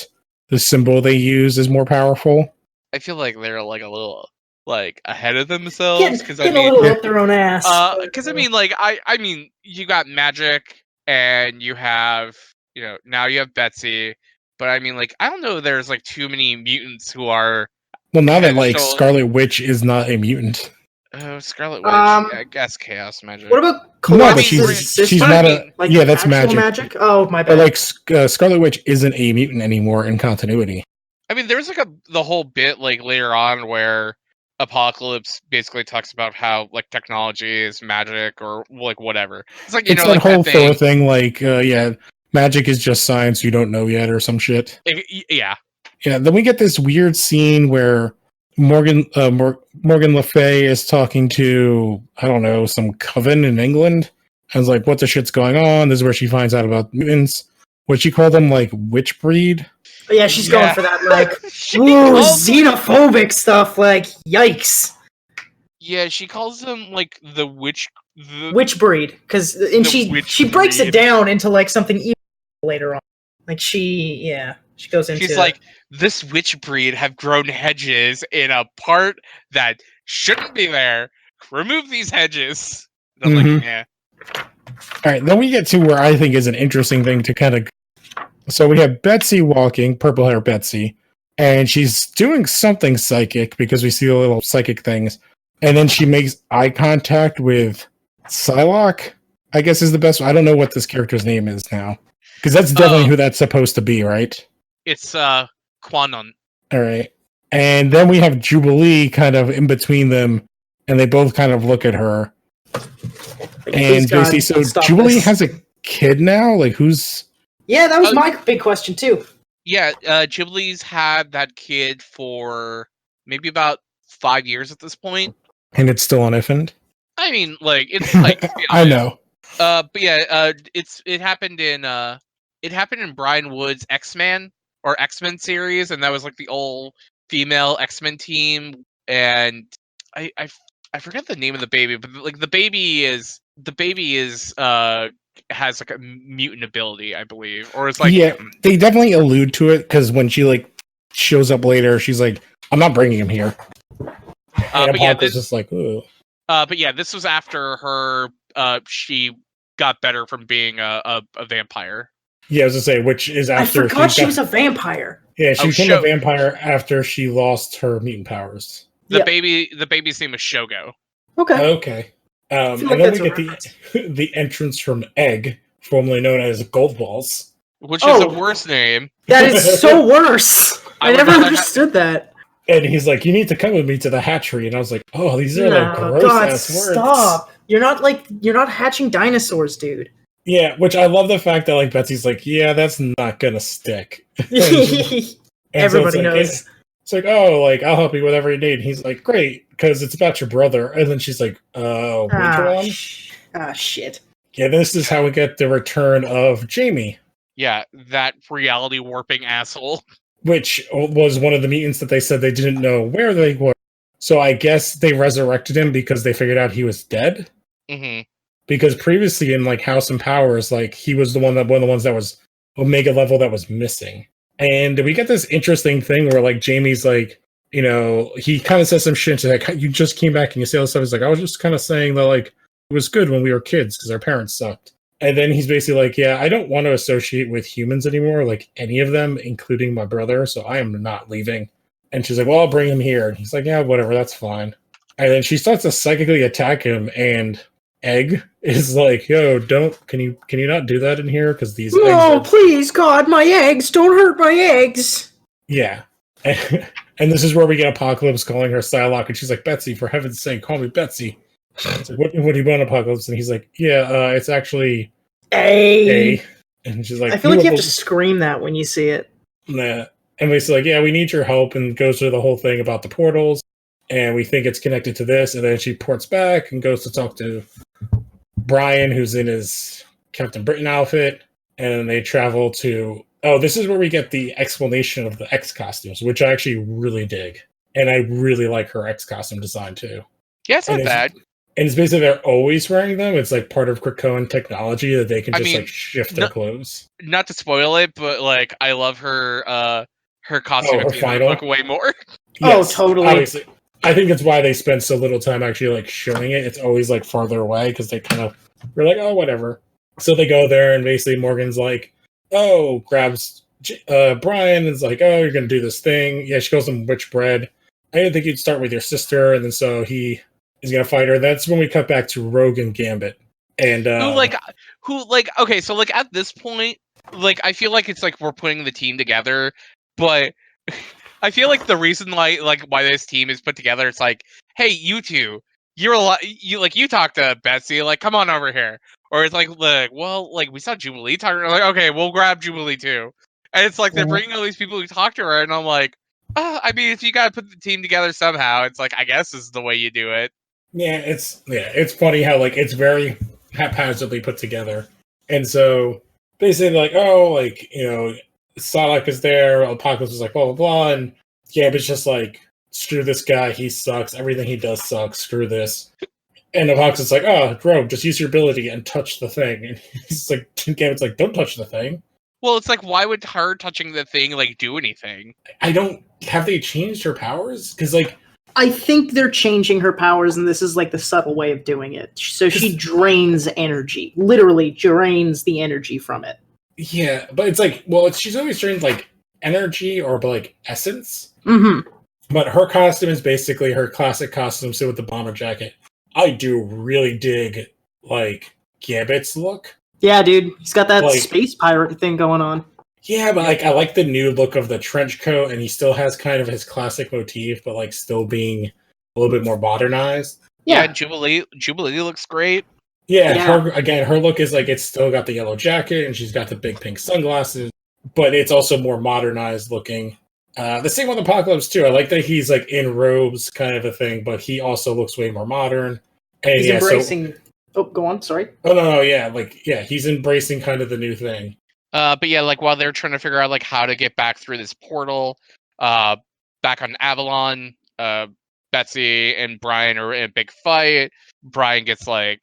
Speaker 2: the symbol they use is more powerful.
Speaker 4: I feel like they're like a little like ahead of themselves because
Speaker 3: a little up their own ass.
Speaker 4: Because I mean, like I mean, you got magic and you have now you have Betsy, but I mean, like I don't know, there's like too many mutants who are.
Speaker 2: Well, now that like Scarlet Witch is not a mutant.
Speaker 4: Oh, Scarlet Witch. I guess chaos magic.
Speaker 3: What about
Speaker 2: no, but she's not that's magic.
Speaker 3: Oh, my bad.
Speaker 2: But like Scarlet Witch isn't a mutant anymore in continuity.
Speaker 4: I mean, there's like the whole bit like later on where Apocalypse basically talks about how like technology is magic or like whatever. It's like
Speaker 2: it's
Speaker 4: know
Speaker 2: that
Speaker 4: like
Speaker 2: whole
Speaker 4: that
Speaker 2: Thor thing. Like magic is just science you don't know yet or some shit.
Speaker 4: Yeah.
Speaker 2: Then we get this weird scene where Morgan Le Fay is talking to, I don't know, some coven in England. I was like, what the shit's going on? This is where she finds out about mutants. What she called them, like, witch breed?
Speaker 3: Yeah, she's going for that, like, ooh, xenophobic stuff, like, yikes.
Speaker 4: Yeah, she calls them, like, the witch
Speaker 3: breed, and she breaks it down into, like, something evil later on. Like, she goes into...
Speaker 4: She's like, this witch breed have grown hedges in a part that shouldn't be there. Remove these hedges. And I'm like, yeah.
Speaker 2: All right, then we get to where I think is an interesting thing to kind of... So we have Betsy walking, purple hair Betsy, and she's doing something psychic because we see the little psychic things. And then she makes eye contact with Psylocke, I guess is the best. I don't know what this character's name is now. Because that's definitely who that's supposed to be, right?
Speaker 4: It's Quanon.
Speaker 2: All right. And then we have Jubilee kind of in between them, and they both kind of look at her. And basically, so Jubilee has a kid now? Like, who's...
Speaker 3: Yeah, that was my big question, too.
Speaker 4: Yeah, Jubilee's had that kid for maybe about 5 years at this point.
Speaker 2: And it's still unopened?
Speaker 4: I mean, like, it's like...
Speaker 2: I know.
Speaker 4: But yeah, it happened in Brian Wood's X-Men or X-Men series, and that was like the all female X-Men team. And I I forget the name of the baby, but like the baby is has like a mutant ability, I believe, or it's like
Speaker 2: Yeah, they definitely allude to it because when she like shows up later, she's like, "I'm not bringing him here," and
Speaker 4: but yeah,
Speaker 2: Apocalypse is like, "Ooh."
Speaker 4: this was after her she got better from being a vampire.
Speaker 2: Yeah, I was to say, which is
Speaker 3: I
Speaker 2: after
Speaker 3: forgot she was a vampire.
Speaker 2: yeah, she
Speaker 4: Oh,
Speaker 2: became a vampire after she lost her mutant powers.
Speaker 4: The
Speaker 3: Yep.
Speaker 4: baby's name is Shogo.
Speaker 3: Okay.
Speaker 2: Okay,
Speaker 3: I feel
Speaker 2: and
Speaker 3: like
Speaker 2: then
Speaker 3: that's
Speaker 2: we
Speaker 3: a
Speaker 2: get
Speaker 3: reference.
Speaker 2: the entrance from Egg, formerly known as Gold Balls.
Speaker 4: Which is a worse name.
Speaker 3: That is so worse. I
Speaker 4: would
Speaker 3: never
Speaker 4: rather
Speaker 3: understood that.
Speaker 2: And he's like, "You need to come with me to the hatchery." And I was like, "Oh, these are like
Speaker 3: No,
Speaker 2: gross
Speaker 3: God,
Speaker 2: ass words."
Speaker 3: stop. You're not hatching dinosaurs, dude.
Speaker 2: Yeah, which I love the fact that like Betsy's like, "Yeah, that's not gonna stick." And so
Speaker 3: Everybody knows.
Speaker 2: it's like, "Oh, like I'll help you with whatever you need." And he's like, "Great," because it's about your brother. And then she's like, which one?"
Speaker 3: Shit.
Speaker 2: Yeah, this is how we get the return of Jamie,
Speaker 4: Yeah, that reality warping asshole.
Speaker 2: which was one of the mutants that they said they didn't know where they were. So I guess they resurrected him because they figured out he was dead.
Speaker 4: Mm-hmm.
Speaker 2: Because previously in like House and Powers, like he was one of the ones that was Omega level that was missing. And we get this interesting thing where like Jamie's like, you know, he kind of says some shit to like, you just came back and you say all this stuff. He's like, I was just kind of saying that like it was good when we were kids because our parents sucked. And then he's basically like, yeah, I don't want to associate with humans anymore, like any of them, including my brother. So I am not leaving. And she's like, well, I'll bring him here. And he's like, yeah, whatever, that's fine. And then she starts to psychically attack him, and Egg is like, yo, can you not do that in here? Because these eggs
Speaker 3: No,
Speaker 2: are...
Speaker 3: please, God, my eggs. Don't hurt my eggs.
Speaker 2: Yeah. And this is where we get Apocalypse calling her Psylocke, and she's like, Betsy, for heaven's sake, call me Betsy. It's like, what do you want, Apocalypse? And he's like, yeah, it's actually A. And she's like,
Speaker 3: I feel like you have to scream that when you see it.
Speaker 2: Nah. And he's like, yeah, we need your help, and goes through the whole thing about the portals, and we think it's connected to this, and then she ports back and goes to talk to Brian, who's in his Captain Britain outfit, and they travel to... Oh, this is where we get the explanation of the X costumes, which I actually really dig. And I really like her X costume design, too.
Speaker 4: Yeah, it's not bad.
Speaker 2: And it's basically they're always wearing them. It's like part of Krakoan technology that they can just like shift their clothes.
Speaker 4: Not to spoil it, but like I love her costume at the end of the book way more.
Speaker 2: Yes,
Speaker 3: oh, totally.
Speaker 2: Obviously. I think it's why they spend so little time actually like showing it. It's always like farther away because they kind of we're like, oh, whatever. So they go there, and basically Morgan's like, oh, grabs Brian and is like, oh, you're gonna do this thing. Yeah, she calls him witch bread. I didn't think you'd start with your sister, and then so he is gonna fight her. That's when we cut back to Rogue and Gambit, and
Speaker 4: who okay, so like at this point, like I feel like it's like we're putting the team together, but I feel like the reason why this team is put together, it's like, hey, you two, you talk to Betsy, like come on over here, or it's like well, like we saw Jubilee talking, like okay, we'll grab Jubilee too, and it's like they're bringing all these people who talk to her, and I'm like, I mean, if you gotta put the team together somehow, it's like I guess this is the way you do it.
Speaker 2: Yeah, it's funny how like it's very haphazardly put together, and so basically like, oh, like you know, Psylocke is there, Apocalypse is like blah blah blah, and Gambit's just like, screw this guy, he sucks, everything he does sucks, screw this. And Apocalypse is like, oh, Rogue, just use your ability and touch the thing. And he's like, Gambit's like, don't touch the thing.
Speaker 4: Well, it's like, why would her touching the thing like do anything?
Speaker 2: Have they changed her powers? Because like,
Speaker 3: I think they're changing her powers, and this is like the subtle way of doing it. So she drains energy, literally drains the energy from it.
Speaker 2: Yeah, but it's like, well, she's always drained like energy or like essence.
Speaker 3: Mm-hmm.
Speaker 2: But her costume is basically her classic costume, so with the bomber jacket. I do really dig like Gambit's look.
Speaker 3: Yeah, dude, he's got that
Speaker 2: like,
Speaker 3: space pirate thing going on.
Speaker 2: Yeah, but like I like the new look of the trench coat, and he still has kind of his classic motif, but like still being a little bit more modernized.
Speaker 4: Yeah, Jubilee looks great.
Speaker 2: Yeah. Her look is like it's still got the yellow jacket, and she's got the big pink sunglasses, but it's also more modernized looking. The same with Apocalypse too. I like that he's like in robes, kind of a thing, but he also looks way more modern. And
Speaker 3: he's embracing. Oh, go on. Sorry.
Speaker 2: Oh no, yeah, he's embracing kind of the new thing.
Speaker 4: But yeah, like while they're trying to figure out like how to get back through this portal, back on Avalon, Betsy and Brian are in a big fight. Brian gets like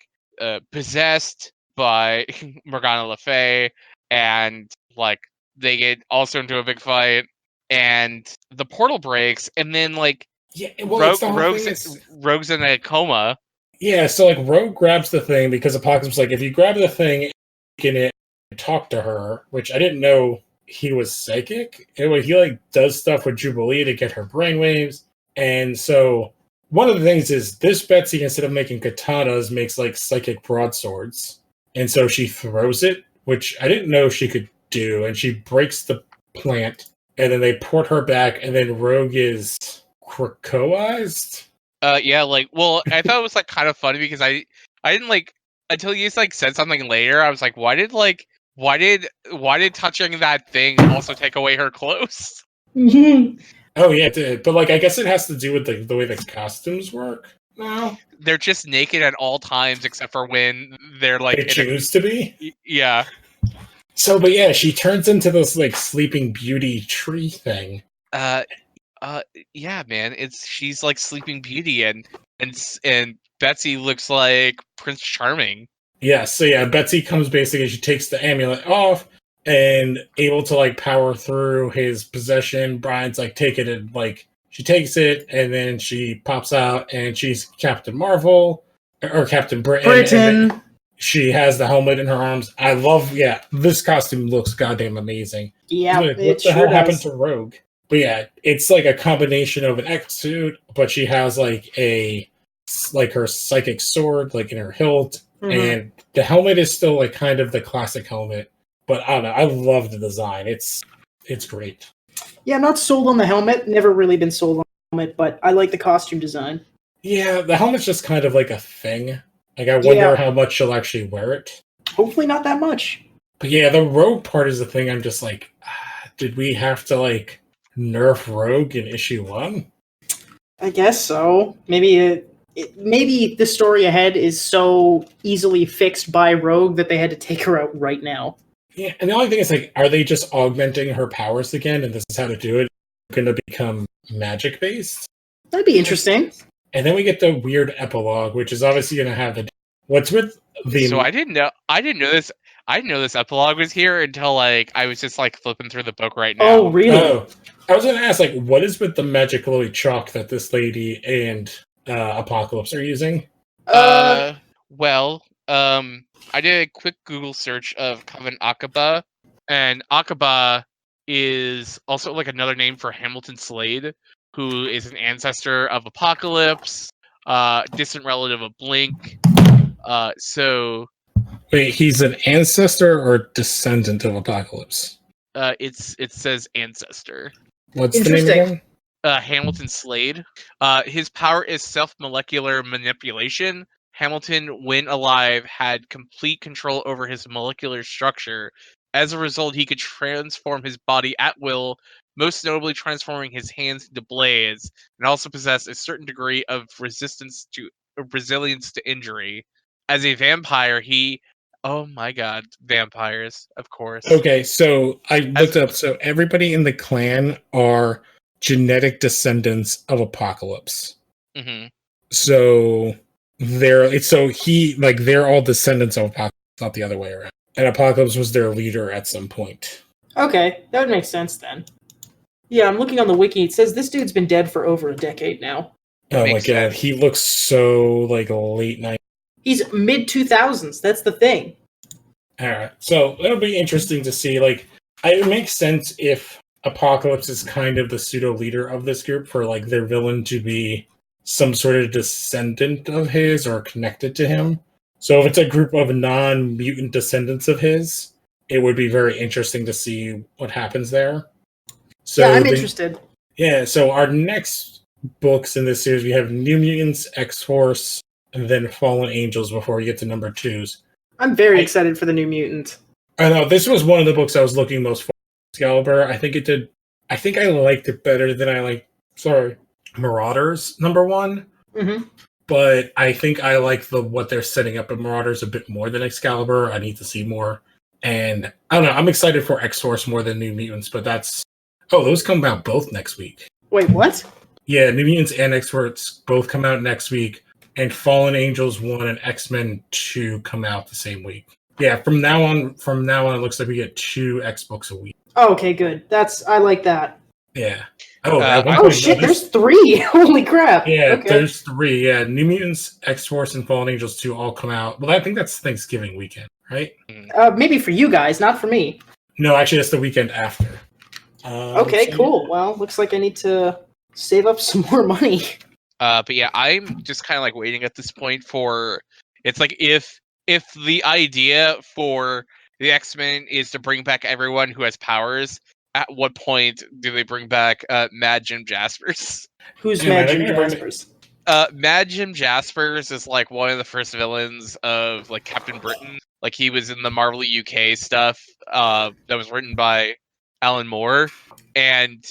Speaker 4: possessed by Morgana Le Fay, and like they get also into a big fight, and the portal breaks, and then like
Speaker 2: it's the whole thing is
Speaker 4: Rogue's in a coma.
Speaker 2: yeah. So like Rogue grabs the thing because Apocalypse like if you grab the thing, you can talk to her, which I didn't know he was psychic. Anyway, he like does stuff with Jubilee to get her brainwaves, and so one of the things is this Betsy, instead of making katanas, makes like psychic broadswords, and so she throws it, which I didn't know she could do, and she breaks the plant, and then they port her back, and then Rogue is Krakoized.
Speaker 4: Yeah, like, well, I thought it was like kind of funny because I didn't like until you like said something later. I was like, why did touching that thing also take away her clothes?
Speaker 2: Oh yeah, it did. But like, I guess it has to do with the way the costumes work now.
Speaker 4: They're just naked at all times except for when they're like
Speaker 2: They choose to be.
Speaker 4: Yeah.
Speaker 2: So, but yeah, she turns into this like Sleeping Beauty tree thing.
Speaker 4: Yeah, man. She's like Sleeping Beauty, and Betsy looks like Prince Charming.
Speaker 2: Yeah, so yeah, Betsy comes basically, she takes the amulet off and able to like power through his possession. Brian's like, take it, and like she takes it, and then she pops out and she's Captain Marvel or Captain Britain. She has the helmet in her arms. I love, this costume looks goddamn amazing.
Speaker 3: Yeah,
Speaker 2: like, what the hell happened to Rogue? But yeah, it's like a combination of an X suit, but she has like her psychic sword like in her hilt, and the helmet is still like kind of the classic helmet. But I don't know, I love the design. It's great.
Speaker 3: Yeah, I'm not sold on the helmet. Never really been sold on the helmet, but I like the costume design.
Speaker 2: Yeah, the helmet's just kind of like a thing. Like, I wonder how much she'll actually wear it.
Speaker 3: Hopefully not that much.
Speaker 2: But yeah, the Rogue part is the thing I'm just like, did we have to like nerf Rogue in issue 1?
Speaker 3: I guess so. Maybe the story ahead is so easily fixed by Rogue that they had to take her out right now.
Speaker 2: Yeah, and the only thing is like, are they just augmenting her powers again, and this is how to do it? Going to become magic based?
Speaker 3: That'd be interesting.
Speaker 2: And then we get the weird epilogue, which is obviously going to have what's with the.
Speaker 4: So I didn't know this. I didn't know this epilogue was here until like I was just like flipping through the book right now.
Speaker 3: Oh, really?
Speaker 2: Oh, I was going to ask, like, what is with the magic lily chalk that this lady and Apocalypse are using?
Speaker 4: Well, I did a quick Google search of Coven Aqaba, and Aqaba is also like another name for Hamilton Slade, who is an ancestor of Apocalypse, distant relative of Blink. So
Speaker 2: Wait, he's an ancestor or descendant of Apocalypse?
Speaker 4: it says ancestor.
Speaker 2: What's the name again?
Speaker 4: Hamilton Slade. His power is self-molecular manipulation. Hamilton, when alive, had complete control over his molecular structure. As a result, he could transform his body at will, most notably transforming his hands into blades, and also possessed a certain degree of resilience to injury. As a vampire, oh my god, vampires, of course.
Speaker 2: Okay, so I looked up. So everybody in the clan are genetic descendants of Apocalypse.
Speaker 4: Mm-hmm.
Speaker 2: So they're all descendants of Apocalypse, not the other way around. And Apocalypse was their leader at some point.
Speaker 3: Okay, that would make sense then. Yeah, I'm looking on the wiki. It says this dude's been dead for over a decade now.
Speaker 2: Oh my god, he looks so like late 90s.
Speaker 3: He's mid 2000s. That's the thing.
Speaker 2: All right, so it'll be interesting to see. Like, it makes sense if Apocalypse is kind of the pseudo leader of this group for like their villain to be some sort of descendant of his or connected to him. So if it's a group of non-mutant descendants of his, it would be very interesting to see what happens there. So
Speaker 3: yeah, I'm interested.
Speaker 2: Yeah, so our next books in this series, we have New Mutants, X-Force, and then Fallen Angels before we get to number 2s.
Speaker 3: I'm very excited for the New Mutant.
Speaker 2: I know, this was one of the books I was looking most for. Excalibur, I think I liked it better than I liked, Marauders, number 1.
Speaker 3: Mm-hmm.
Speaker 2: But I think I like what they're setting up in Marauders a bit more than Excalibur. I need to see more. And I don't know, I'm excited for X-Force more than New Mutants, but those come out both next week.
Speaker 3: Wait, what?
Speaker 2: Yeah, New Mutants and X-Force both come out next week, and Fallen Angels 1 and X-Men 2 come out the same week. Yeah, from now on, it looks like we get 2 X books a week.
Speaker 3: Oh, okay, good. I like that.
Speaker 2: Yeah. Oh, at one
Speaker 3: Oh
Speaker 2: point,
Speaker 3: shit, there's 3. Holy crap.
Speaker 2: Yeah,
Speaker 3: Okay.
Speaker 2: there's 3. Yeah, New Mutants, X-Force, and Fallen Angels 2 all come out. Well, I think that's Thanksgiving weekend, right?
Speaker 3: Maybe for you guys, not for me.
Speaker 2: No, actually, that's the weekend after.
Speaker 3: Okay, cool. Well, looks like I need to save up some more money.
Speaker 4: But yeah, I'm just kind of like waiting at this point for it's like if the idea for the X-Men is to bring back everyone who has powers, at what point do they bring back Mad Jim Jaspers?
Speaker 3: Who's
Speaker 2: Yeah,
Speaker 3: Mad
Speaker 2: man,
Speaker 3: Jim
Speaker 2: I think
Speaker 3: Jaspers?
Speaker 4: Mad Jim Jaspers is like one of the first villains of like Captain Britain. Like he was in the Marvel UK stuff that was written by Alan Moore, and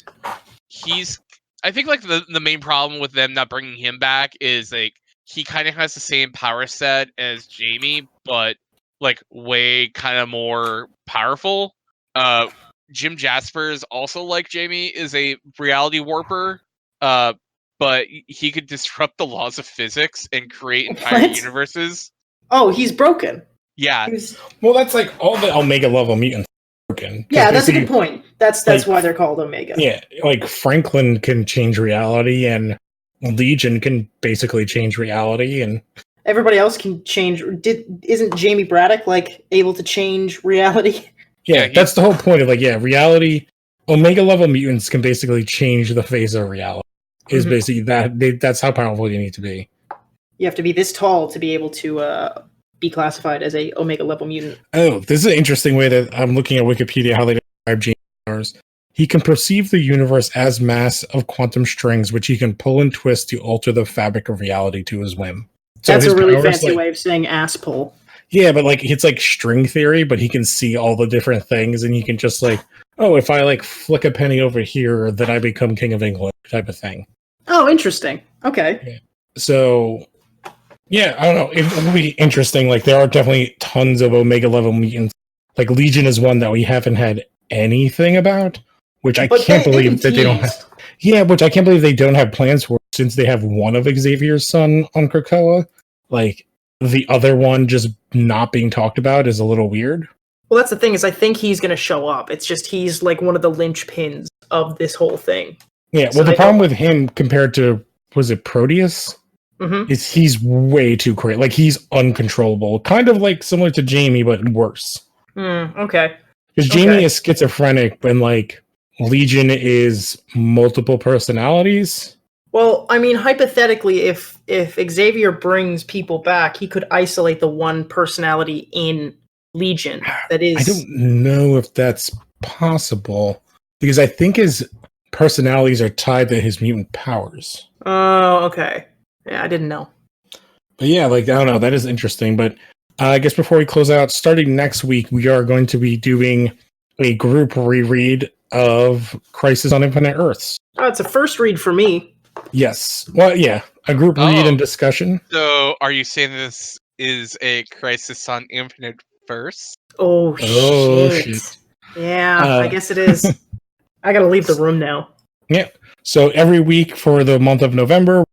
Speaker 4: I think like the main problem with them not bringing him back is like he kind of has the same power set as Jamie, but like way kind of more powerful. Jim Jaspers, also like Jamie, is a reality warper. But he could disrupt the laws of physics and create entire
Speaker 3: What?
Speaker 4: universes.
Speaker 3: Oh, he's broken.
Speaker 4: Yeah,
Speaker 2: Well, that's like all the Omega level mutants are broken. 'Cause
Speaker 3: Yeah, that's a
Speaker 2: basically-
Speaker 3: good point. That's
Speaker 2: like-
Speaker 3: why they're called Omega.
Speaker 2: Yeah, like Franklin can change reality, and Legion can basically change reality, and
Speaker 3: Everybody else can change. Isn't Jamie Braddock like able to change reality?
Speaker 2: yeah,
Speaker 4: Yeah,
Speaker 2: that's the whole point of like, yeah, reality. Omega level mutants can basically change the face of reality. Is
Speaker 3: Mhm.
Speaker 2: basically that's how powerful you need to be.
Speaker 3: You have to be this tall to be able to be classified as a Omega level mutant.
Speaker 2: Oh, this is an interesting way that I'm looking at Wikipedia how they describe James powers. He can perceive the universe as mass of quantum strings, which he can pull and twist to alter the fabric of reality to his whim. So
Speaker 3: That's
Speaker 2: his
Speaker 3: a really
Speaker 2: powers,
Speaker 3: fancy
Speaker 2: like-
Speaker 3: way of saying ass pull.
Speaker 2: Yeah, but like it's like string theory, but he can see all the different things, and he can just like, oh, if I like flick a penny over here, then I become King of England, type of thing.
Speaker 3: Oh, interesting. Okay.
Speaker 2: So, yeah, I don't know. It will be interesting. Like, there are definitely tons of Omega level mutants. Like, Legion is one that we haven't had anything about, which I
Speaker 3: But
Speaker 2: can't
Speaker 3: they've
Speaker 2: believe
Speaker 3: been
Speaker 2: that they don't have.
Speaker 3: teased.
Speaker 2: Yeah, which I can't believe they don't have plans for, since they have one of Xavier's son on Krakoa. Like, the other one just not being talked about is a little weird.
Speaker 3: Well, that's the thing is I think he's going to show up. It's just he's like one of the linchpins of this whole thing.
Speaker 2: Yeah,
Speaker 3: So
Speaker 2: well, the
Speaker 3: they
Speaker 2: problem
Speaker 3: don't-
Speaker 2: with him compared to, was it Proteus?
Speaker 3: Mm-hmm.
Speaker 2: Is he's way too crazy. Like, he's uncontrollable. Kind of like similar to Jamie, but worse.
Speaker 3: Okay.
Speaker 2: Because Jamie
Speaker 3: Okay.
Speaker 2: is schizophrenic, and like Legion is multiple personalities.
Speaker 3: Well, I mean, hypothetically, if Xavier brings people back, he could isolate the one personality in Legion that is.
Speaker 2: I don't know if that's possible because I think his personalities are tied to his mutant powers.
Speaker 3: Oh, okay. Yeah, I didn't know.
Speaker 2: But yeah, like I don't know, that is interesting. But I guess before we close out, starting next week, we are going to be doing a group reread of Crisis on Infinite Earths.
Speaker 3: Oh, it's a first read for me.
Speaker 2: Yes. Well, yeah, a group read
Speaker 4: Oh.
Speaker 2: and discussion.
Speaker 4: so are you saying this is a Crisis on Infinite Verse?
Speaker 3: Oh,
Speaker 2: Oh,
Speaker 3: shit.
Speaker 2: shit.
Speaker 3: Yeah, I guess it is. I gotta leave the room now.
Speaker 2: So every week for the month of November,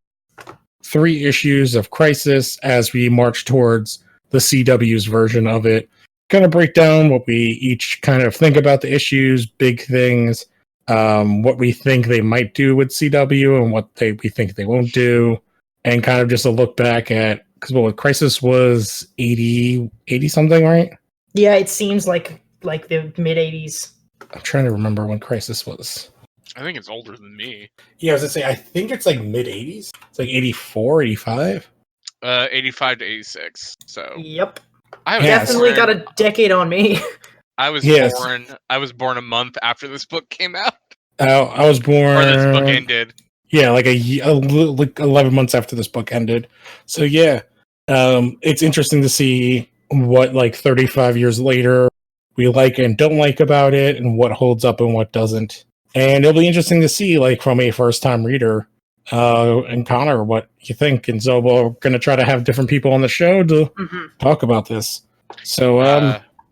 Speaker 2: 3 issues of Crisis as we march towards the CW's version of it. Kind of break down what we each kind of think about the issues, big things, what we think they might do with CW and what we think they won't do, and kind of just a look back at, because Crisis was 80 something, right?
Speaker 3: Yeah, it seems like the mid 80s.
Speaker 2: I'm trying to remember when Crisis was.
Speaker 4: I think it's older than me.
Speaker 2: Yeah, I was going to say, I think it's like mid 80s. It's like 84, 85.
Speaker 4: 85 to 86. So
Speaker 3: Yep.
Speaker 4: I was
Speaker 2: Yeah,
Speaker 3: Definitely
Speaker 4: born,
Speaker 3: got a decade on me.
Speaker 4: I was
Speaker 2: Yes.
Speaker 4: born. I was born a month after this book came out,
Speaker 2: I was born.
Speaker 4: or this book ended.
Speaker 2: Yeah, like like 11 months after this book ended. So yeah, it's interesting to see what like 35 years later we like and don't like about it, and what holds up and what doesn't. And it'll be interesting to see, like from a first-time reader, and Connor, what you think. And so we're gonna try to have different people on the show to
Speaker 3: hmm
Speaker 2: talk about this. So,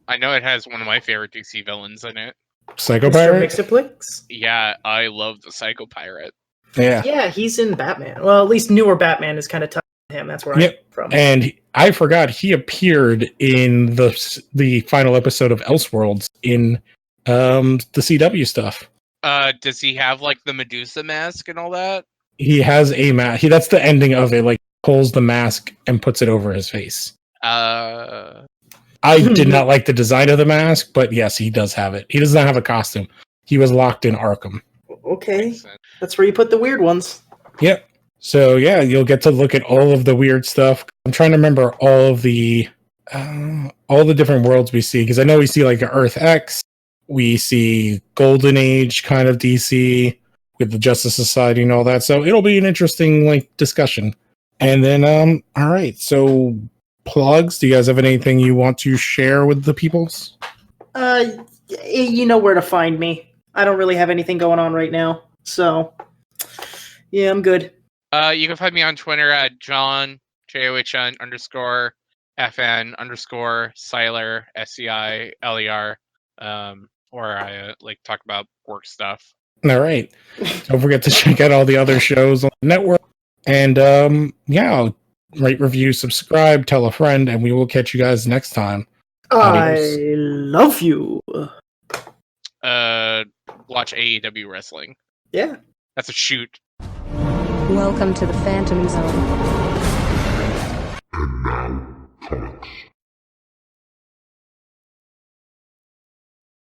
Speaker 4: I know it has one of my favorite DC villains in it.
Speaker 2: Psycho
Speaker 3: Mr.
Speaker 2: Pirate.
Speaker 3: Mixaplix?
Speaker 4: Yeah, I love the Psycho Pirate.
Speaker 2: Yeah.
Speaker 3: Yeah, he's in Batman. Well, at least newer Batman is kind of tough to him. That's where
Speaker 2: Yep.
Speaker 3: I'm from.
Speaker 2: And I forgot he appeared in the final episode of Elseworlds in the CW stuff.
Speaker 4: Does he have like the Medusa mask and all that?
Speaker 2: He has a mask. That's the ending of it. Like pulls the mask and puts it over his face. I did not like the design of the mask, but yes, he does have it. He does not have a costume. He was locked in Arkham.
Speaker 3: Okay, that's where you put the weird ones.
Speaker 2: Yep. So yeah, you'll get to look at all of the weird stuff. I'm trying to remember all the different worlds we see, because I know we see like Earth X, we see Golden Age kind of DC with the Justice Society and all that. So it'll be an interesting like discussion. And then all right, so plugs. Do you guys have anything you want to share with the peoples?
Speaker 3: You know where to find me. I don't really have anything going on right now, so yeah, I'm good.
Speaker 4: You can find me on Twitter at John JOHN _ FN _ Seiler SCILER, where I like talk about work stuff.
Speaker 2: All right. Don't forget to check out all the other shows on the network. And yeah, rate, review, subscribe, tell a friend, and we will catch you guys next time. Adios.
Speaker 3: I love you.
Speaker 4: Watch AEW wrestling.
Speaker 3: Yeah.
Speaker 4: That's a shoot.
Speaker 1: Welcome to the Phantom Zone.